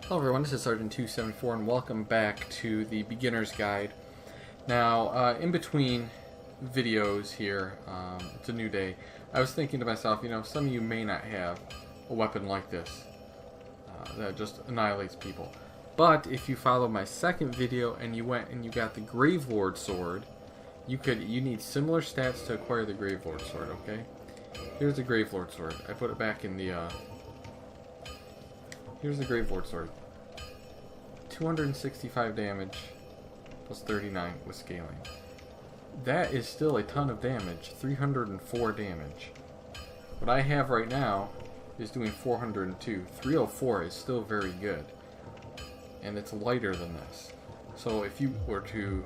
Hello everyone, this is Sergeant274 and welcome back to the Beginner's Guide. Now, in between videos here, it's a new day, I was thinking to myself, you know, some of you may not have a weapon like this that just annihilates people. But if you follow my second video and you went and you got the Gravelord sword, you need similar stats to acquire the Gravelord sword, okay? Here's the Gravelord sword. I put it back in the here's the Gravelord sword. 265 damage plus 39 with scaling. That is still a ton of damage. 304 damage. What I have right now is doing 402. 304 is still very good. And it's lighter than this. So if you were to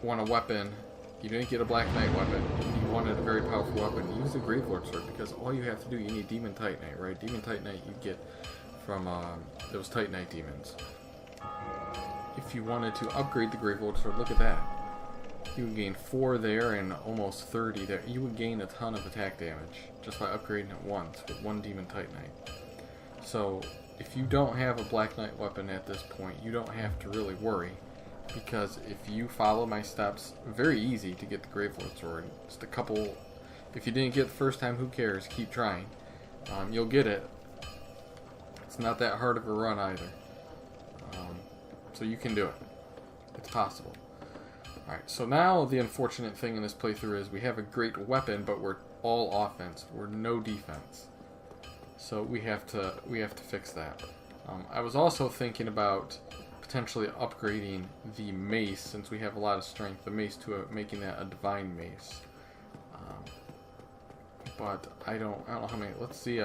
want a weapon, you didn't get a Black Knight weapon, you wanted a very powerful weapon, use the Gravelord sword, because all you have to do, you need Demon Titanite, right? Demon Titanite you get from those Titanite demons. If you wanted to upgrade the Gravelord sword, look at that. You would gain 4 there and almost 30 there. You would gain a ton of attack damage just by upgrading it once with 1 Demon Titanite. So if you don't have a Black Knight weapon at this point, you don't have to really worry, because if you follow my steps, very easy to get the Gravelord sword. Just a couple. If you didn't get it the first time, who cares? Keep trying. You'll get it. It's not that hard of a run either. So you can do it. It's possible. Alright, so now the unfortunate thing in this playthrough is we have a great weapon, but we're all offense. We're no defense. So we have to fix that. I was also thinking about potentially upgrading the mace, since we have a lot of strength, the mace to making that a divine mace. But I don't know how many. Let's see.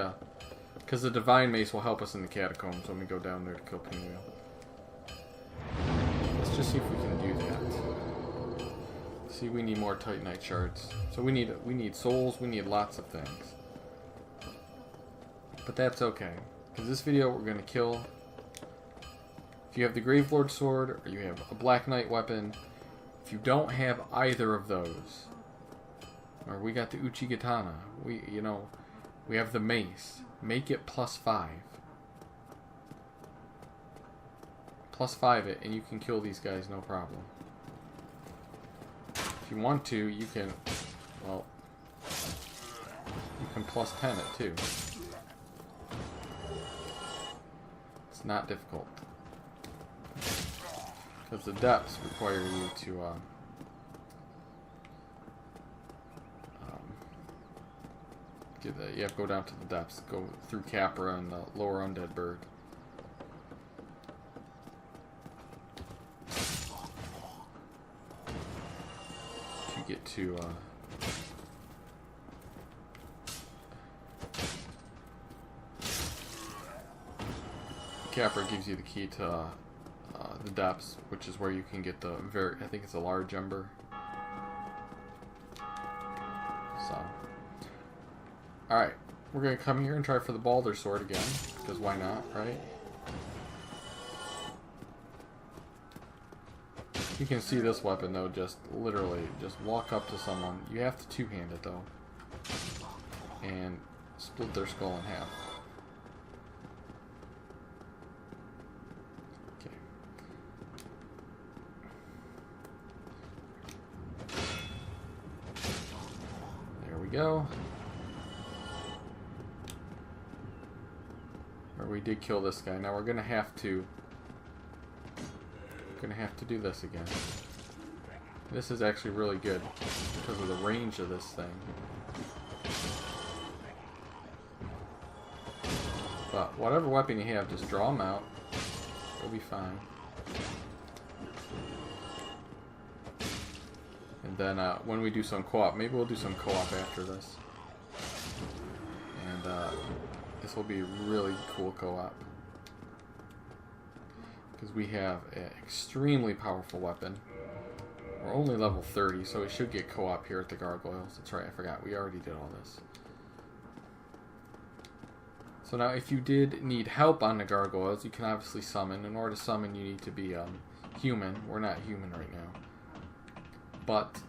Because the divine mace will help us in the catacombs when we go down there to kill Pinwheel. Let's just see if we can do that. See, we need more Titanite shards. So we need souls, we need lots of things. But that's okay. Because this video we're going to kill. If you have the Gravelord sword, or you have a Black Knight weapon, if you don't have either of those, or we got the Uchigatana, we have the mace, make it +5. +5 it, and you can kill these guys no problem. If you want to, you can, well, you can +10 it too. It's not difficult. Because the depths require you to, you have to go down to the depths, go through Capra and the lower Undead Bird. Get to Capra gives you the key to the depths, which is where you can get the I think it's a large ember. So, alright, we're gonna come here and try for the Balder sword again, because why not, right? You can see this weapon though, just literally just walk up to someone. You have to two-hand it though, and split their skull in half. Okay. There we go. Or we did kill this guy. Now we're gonna have to do this again. This is actually really good because of the range of this thing. But whatever weapon you have, just draw them out. It'll be fine. And then when we do some co-op, maybe we'll do some co-op after this. And this will be really cool co-op. Because we have an extremely powerful weapon. We're only level 30, so we should get co-op here at the Gargoyles. That's right, I forgot. We already did all this. So now, if you did need help on the Gargoyles, you can obviously summon. In order to summon, you need to be human. We're not human right now. But,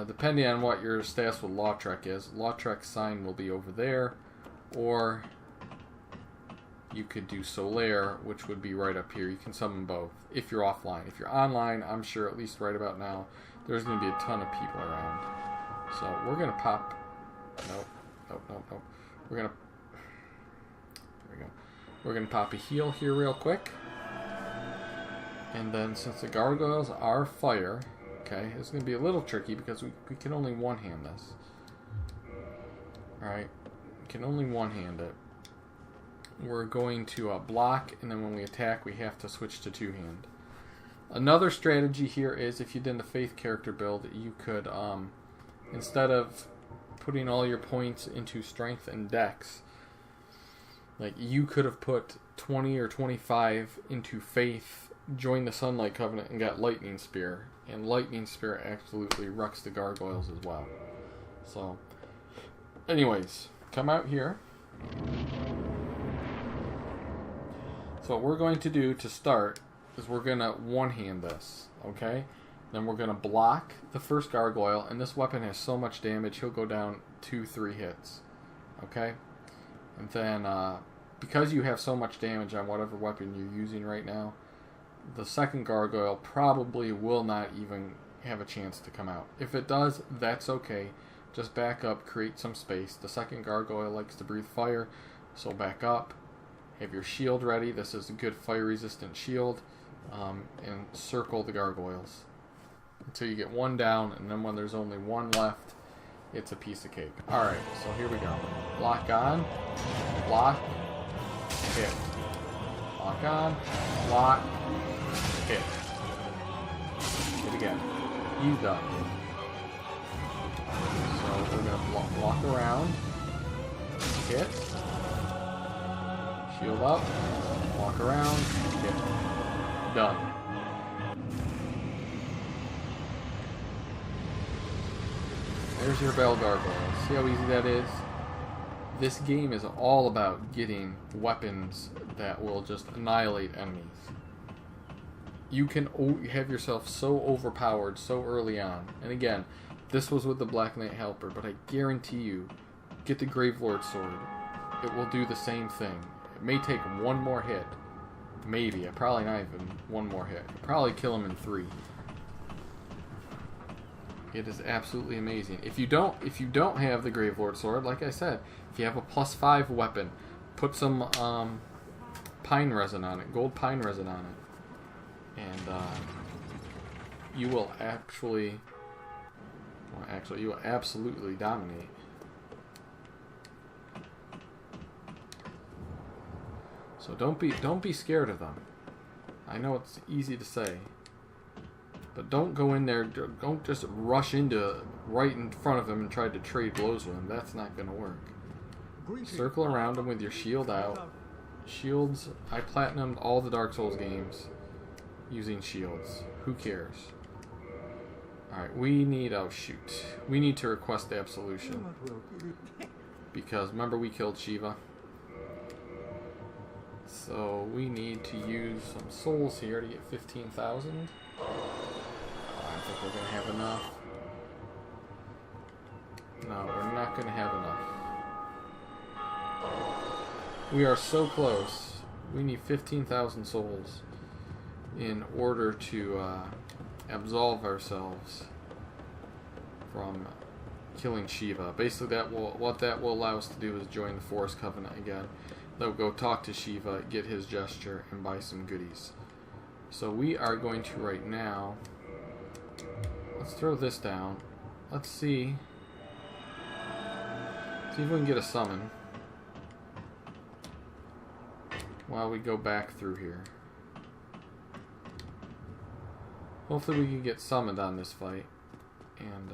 depending on what your stats with Lautrec's is, Lautrec's sign will be over there, or you could do Solaire, which would be right up here. You can summon both if you're offline. If you're online, I'm sure at least right about now, there's going to be a ton of people around. So we're going to pop... Nope. We're going to... There we go. We're going to pop a heal here real quick. And then since the gargoyles are fire, okay, it's going to be a little tricky because we can only one-hand this. Alright, we can only one-hand it. We're going to block, and then when we attack, we have to switch to two-hand. Another strategy here is if you did the Faith character build, you could, instead of putting all your points into Strength and Dex, like you could have put 20 or 25 into Faith, joined the Sunlight Covenant, and got Lightning Spear. And Lightning Spear absolutely wrecks the gargoyles as well. So, anyways, come out here. So what we're going to do to start is we're going to one-hand this, okay? Then we're going to block the first gargoyle, and this weapon has so much damage, he'll go down 2-3 hits, okay? And then, because you have so much damage on whatever weapon you're using right now, the second gargoyle probably will not even have a chance to come out. If it does, that's okay. Just back up, create some space. The second gargoyle likes to breathe fire, so back up. Have your shield ready. This is a good fire-resistant shield. And circle the gargoyles until you get one down, and then when there's only one left, it's a piece of cake. Alright, so here we go. Lock on, block, hit. Lock on, block, hit. Hit again. He's done. So we're going to block around, hit. Shield up, walk around, hit. Done. There's your Bell Gargoyles. See how easy that is? This game is all about getting weapons that will just annihilate enemies. You can have yourself so overpowered so early on. And again, this was with the Black Knight Helper, but I guarantee you, get the Gravelord Sword. It will do the same thing. It may take one more hit. Maybe. Probably not even one more hit. You'll probably kill him in 3. It is absolutely amazing. If you don't have the Gravelord Sword, like I said, if you have a +5 weapon, put some pine resin on it, gold pine resin on it, and you will you will absolutely dominate. So don't be scared of them. I know it's easy to say, but don't go in there. Don't just rush into right in front of them and try to trade blows with them. That's not going to work. Circle around them with your shield out. Shields. I platinumed all the Dark Souls games using shields. Who cares? All right, we need. Oh shoot, we need to request the absolution because remember we killed Shiva. So we need to use some souls here to get 15,000. I think we're going to have enough. No, we're not going to have enough. We are so close. We need 15,000 souls in order to absolve ourselves from killing Shiva. Basically, what that will allow us to do is join the Forest Covenant again. They'll go talk to Shiva, get his gesture, and buy some goodies. So we are going to right now... Let's throw this down. Let's see. See if we can get a summon. While we go back through here. Hopefully we can get summoned on this fight. And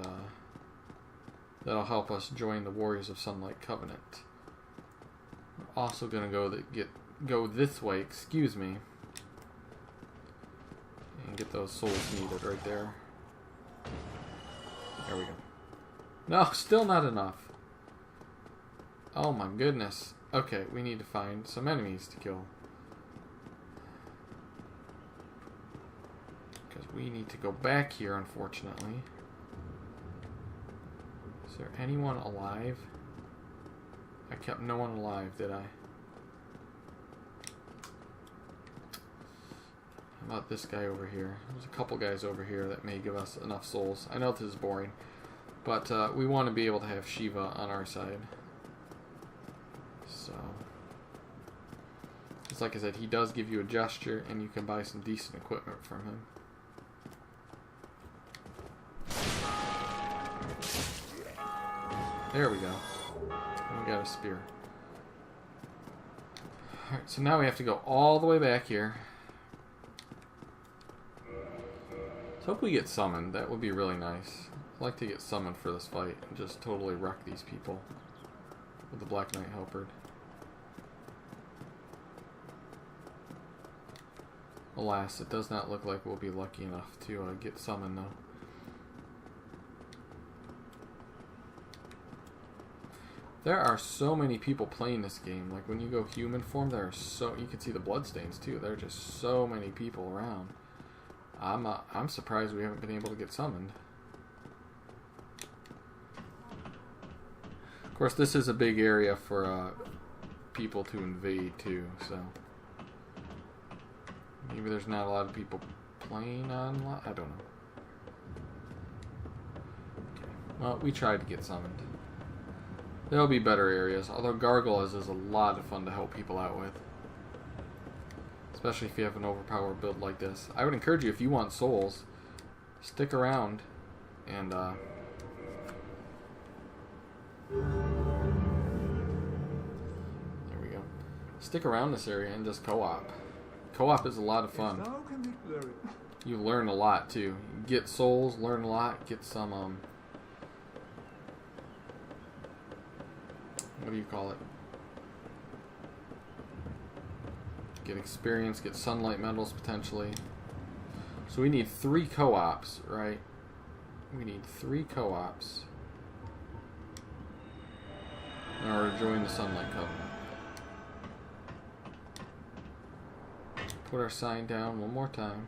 that'll help us join the Warriors of Sunlight Covenant. Also gonna go this way, excuse me, and get those souls needed right there. There we go. No, still not enough. Oh my goodness. Okay, we need to find some enemies to kill. Because we need to go back here, unfortunately. Is there anyone alive? I kept no one alive, did I? about this guy over here. There's a couple guys over here that may give us enough souls. I know this is boring, but we want to be able to have Shiva on our side. So, just like I said, he does give you a gesture, and you can buy some decent equipment from him. There we go. And we got a spear. Alright, so now we have to go all the way back here. So hope we get summoned. That would be really nice. I'd like to get summoned for this fight and just totally wreck these people with the Black Knight Halberd. Alas, it does not look like we'll be lucky enough to get summoned though. There are so many people playing this game. Like when you go human form, there are so, you can see the bloodstains too. There are just so many people around. I'm surprised we haven't been able to get summoned. Of course, this is a big area for people to invade too. So maybe there's not a lot of people playing online. I don't know. Okay. Well, we tried to get summoned. There'll be better areas, although Gargoyles is a lot of fun to help people out with. Especially if you have an overpowered build like this. I would encourage you, if you want souls, stick around and there we go. Stick around this area and just co-op. Co-op is a lot of fun. You learn a lot too. Get souls, learn a lot, get some what do you call it? Get experience, get sunlight medals potentially. So we need 3 co-ops, right? We need 3 co-ops in order to join the Sunlight Covenant. Put our sign down one more time.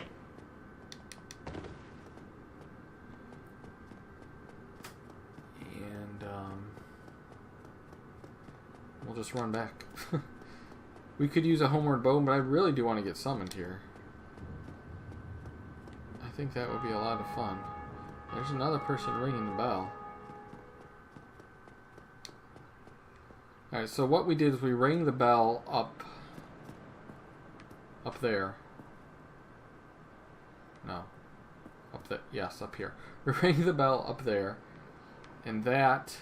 And we'll just run back. We could use a homeward bow, but I really do want to get summoned here. I think that would be a lot of fun. There's another person ringing the bell. Alright, so what we did is we rang the bell up there. No. Up there. Yes, up here. We rang the bell up there. And that...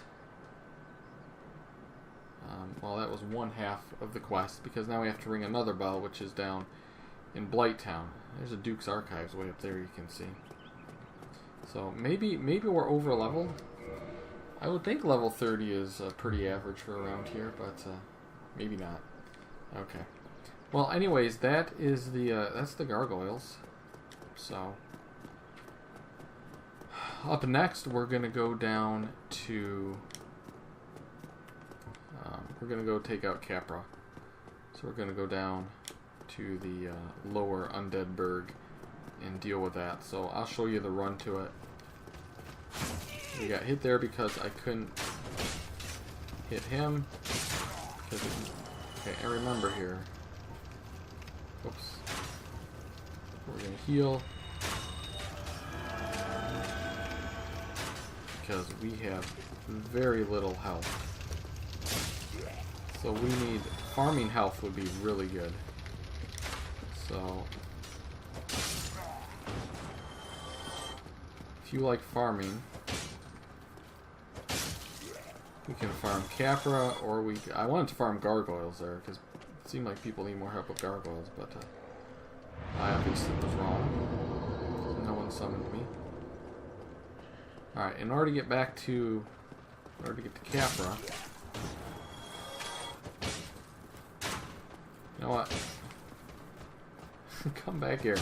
well, that was one half of the quest, because now we have to ring another bell, which is down in Blighttown. There's a Duke's Archives way up there, you can see. So maybe we're over leveled. I would think level 30 is pretty average for around here, but maybe not. Okay. Well, anyways, that is that's the Gargoyles. So up next, we're gonna go down to. We're going to go take out Capra. So we're going to go down to the lower Undead Burg and deal with that. So I'll show you the run to it. We got hit there because I couldn't hit him. Okay, and remember here. Oops. We're going to heal. Because we have very little health. So we need, farming health would be really good. So, if you like farming, we can farm Capra, or I wanted to farm Gargoyles there, because it seemed like people need more help with Gargoyles, but I obviously was wrong. No one summoned me. Alright, in order to get to Capra, you know what? Come back here.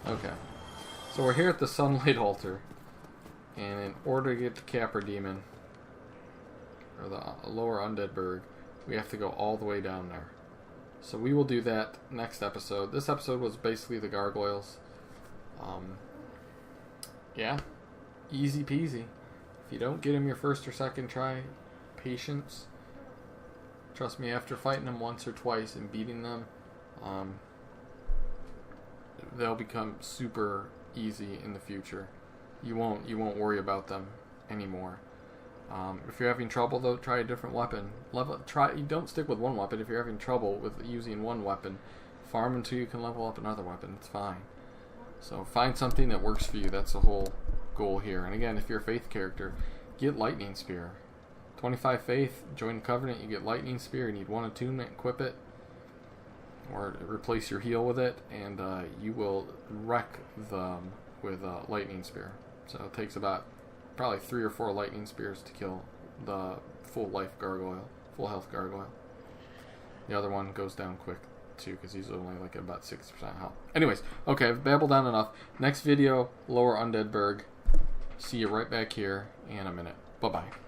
Okay. So we're here at the Sunlight Altar. And in order to get to Capra Demon, or the lower Undead Burg, we have to go all the way down there. So we will do that next episode. This episode was basically the Gargoyles. Yeah. Easy peasy. If you don't get him your first or second try, patience. Trust me, after fighting them once or twice and beating them, they'll become super easy in the future. You won't worry about them anymore. If you're having trouble though, try a different weapon. You don't stick with one weapon. If you're having trouble with using one weapon, farm until you can level up another weapon. It's fine. So find something that works for you. That's the whole goal here. And again, if you're a faith character, get lightning spear. 25 faith, join the covenant, you get lightning spear. You need 1 attunement, equip it, or replace your heal with it, and you will wreck them with lightning spear. So it takes about probably 3 or 4 lightning spears to kill the full life gargoyle, full health gargoyle. The other one goes down quick too, because he's only like about 60% health. Anyways, okay, I've babbled on enough. Next video, lower Undead Berg. See you right back here in a minute. Bye bye.